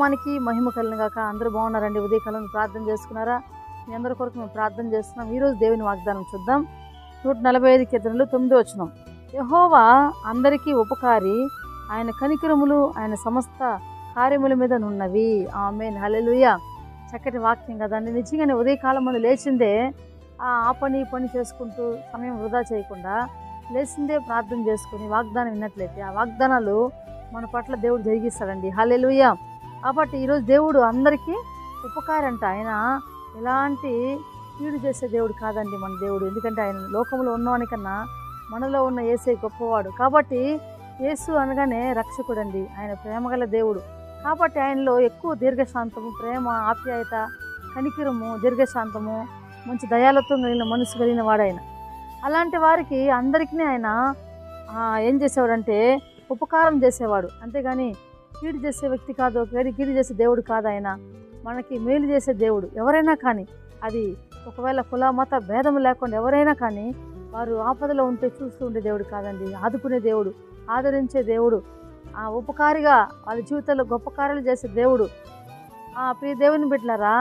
నామానికి మహిమ కలుగుగాక. అందరూ బాగున్నారండి? ఉదయకాలం ప్రార్థన చేసుకున్నారా? మీ అందరి కొరకు మేము ప్రార్థన చేస్తున్నాం. ఈరోజు దేవుని వాగ్దానం చూద్దాం. 145 కీర్తనలు 9వ వచనం. యెహోవా అందరికీ ఉపకారి, ఆయన కనికరములు ఆయన సమస్త కార్యముల మీద నున్నవి. ఆమేన్, హల్లెలూయా. చక్కటి వాక్యం కదండి. నిజంగానే ఉదయకాలం ముందు లేచిందే ఆ పని చేసుకుంటూ సమయం వృధా చేయకుండా లేచిందే ప్రార్థన చేసుకుని వాగ్దానం విన్నట్లయితే ఆ వాగ్దానాలు మన పట్ల దేవుడు జరిగిస్తాడండి. హల్లెలూయా. కాబట్టి ఈరోజు దేవుడు అందరికీ ఉపకారంట. ఆయన ఎలాంటి కీడు చేసే దేవుడు కాదండి మన దేవుడు. ఎందుకంటే ఆయన లోకంలో ఉన్నవానికన్నా మనలో ఉన్న యేసే గొప్పవాడు. కాబట్టి యేసు అనగానే రక్షకుడండి. ఆయన ప్రేమగల దేవుడు. కాబట్టి ఆయనలో ఎక్కువ దీర్ఘశాంతము, ప్రేమ, ఆప్యాయత, కనికరము, దీర్ఘశాంతము, మంచి దయాలత్వం కలిగిన మనసు కలిగిన వాడు ఆయన. అలాంటి వారికి అందరికీ ఆయన ఏం చేసేవాడంటే ఉపకారం చేసేవాడు. అంతేగాని కీడు చేసే వ్యక్తి కాదు, కీడు చేసే దేవుడు కాదు. ఆయన మనకి మేలు చేసే దేవుడు. ఎవరైనా కానీ, అది ఒకవేళ కుల మత భేదం లేకుండా ఎవరైనా కానీ వారు ఆపదలో ఉంటే చూస్తూ ఉండే దేవుడు కాదండి. ఆదుకునే దేవుడు, ఆదరించే దేవుడు, ఉపకారిగా వాళ్ళ జీవితంలో గొప్ప కార్యాలు చేసే దేవుడు. ప్రియ దేవుని బిడ్డలారా,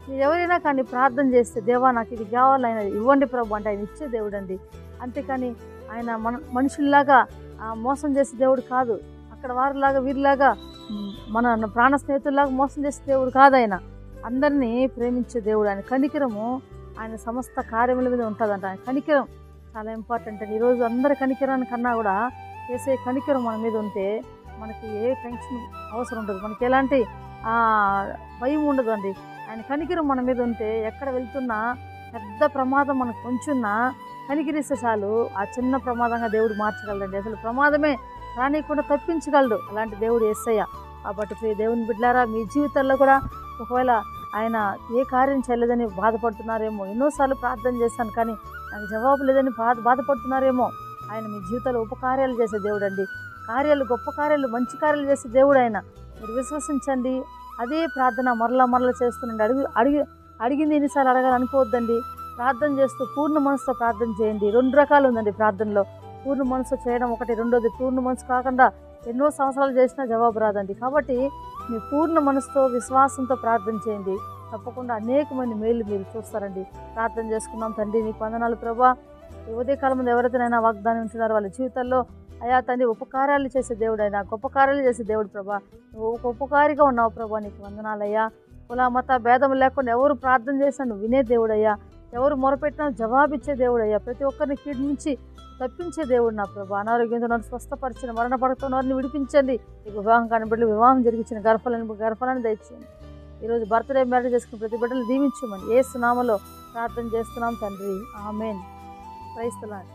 మీరు ఎవరైనా కానీ ప్రార్థన చేస్తే, దేవా నాకు ఇది కావాలి, ఆయన ఇవ్వండి ప్రభు అంటే ఆయన ఇచ్చే దేవుడు అండి. అంతేకాని ఆయన మనుషుల్లాగా మోసం చేసే దేవుడు కాదు. అక్కడ వారిలాగా వీరిలాగా మన ప్రాణ స్నేహితుల్లాగా మోసం చేసే దేవుడు కాదు. ఆయన అందరినీ ప్రేమించే దేవుడు. ఆయన కనికరము ఆయన సమస్త కార్యముల మీద ఉంటుందంట. ఆయన కనికరం చాలా ఇంపార్టెంట్ అండి. ఈరోజు అందరి కనికరాని కన్నా కూడా చేసే కనికరం మన మీద ఉంటే మనకి ఏ టెన్షన్ అవసరం ఉండదు, మనకి ఎలాంటి భయం ఉండదు అండి. ఆయన కనికరం మన మీద ఉంటే ఎక్కడ వెళ్తున్నా పెద్ద ప్రమాదం మనకు కొంచున్నా కనికరిస్తే చాలు ఆ చిన్న ప్రమాదంగా దేవుడు మార్చగలడండి. అసలు ప్రమాదమే రానికుండా తప్పించగలడు అలాంటి దేవుడు యేసయ్య. కాబట్టి దేవుని బిడ్డలారా, మీ జీవితాల్లో కూడా ఒకవేళ ఆయన ఏ కార్యం చేయలేదని బాధపడుతున్నారేమో, ఎన్నోసార్లు ప్రార్థన చేస్తాను కానీ నాకు జవాబు లేదని బాధపడుతున్నారేమో, ఆయన మీ జీవితాల్లో ఉపకార్యాలు చేసే దేవుడు అండి. కార్యాలు, గొప్ప కార్యాలు, మంచి కార్యాలు చేసే దేవుడు ఆయన. మీరు విశ్వసించండి. అదే ప్రార్థన మరలా చేస్తుండండి. అడిగింది ఎన్నిసార్లు అడగాలనుకోవద్దండి. ప్రార్థన చేస్తూ పూర్ణ మనసుతో ప్రార్థన చేయండి. 2 రకాలు ఉందండి ప్రార్థనలో. పూర్ణ మనసుతో చేయడం ఒకటి, రెండోది పూర్ణ మనసు కాకుండా ఎన్నో సంవత్సరాలు చేసినా జవాబు రాదండి. కాబట్టి మీ పూర్ణ మనసుతో విశ్వాసంతో ప్రార్థన చేయండి. తప్పకుండా అనేకమైన మేలు మీరు చూస్తారండి. ప్రార్థన చేసుకున్నాం. తండ్రి నీకు వందనాలు ప్రభా. ఈ ఉదయకాలం ముందు ఎవరైతేనైనా వాగ్దానం ఉంటున్నారో వాళ్ళ జీవితాల్లో అయా తండ్రి ఉపకారాలు చేసే దేవుడు, అయినా గొప్ప కార్యాలు చేసే దేవుడు ప్రభా. నువ్వు ఒక ఉపకారిగా ఉన్నావు ప్రభా, నీకు వందనాలయ్యా. కుల మత భేదం లేకుండా ఎవరు ప్రార్థన చేసినా నువ్వు వినే దేవుడయ్యా. ఎవరు మొరపెట్టినా జవాబిచ్చే దేవుడయ్యా. ప్రతి ఒక్కరిని కీడు నుంచి తప్పించే దేవుడు నా ప్రభా. అనారోగ్యంతో నన్ను స్వస్థపరిచిన, మరణ పడుతున్న వారిని విడిపించండి. ఈ వివాహం కాని బిడ్డలు వివాహం జరిగించిన గర్భఫలాన్ని దయచేయండి. ఈరోజు బర్త్డే మ్యారేజ్ చేసుకుని ప్రతి బిడ్డలు దీవించమని యేసు నామములో ప్రార్థన చేస్తున్నాం తండ్రి. ఆమేన్. Praise the lord.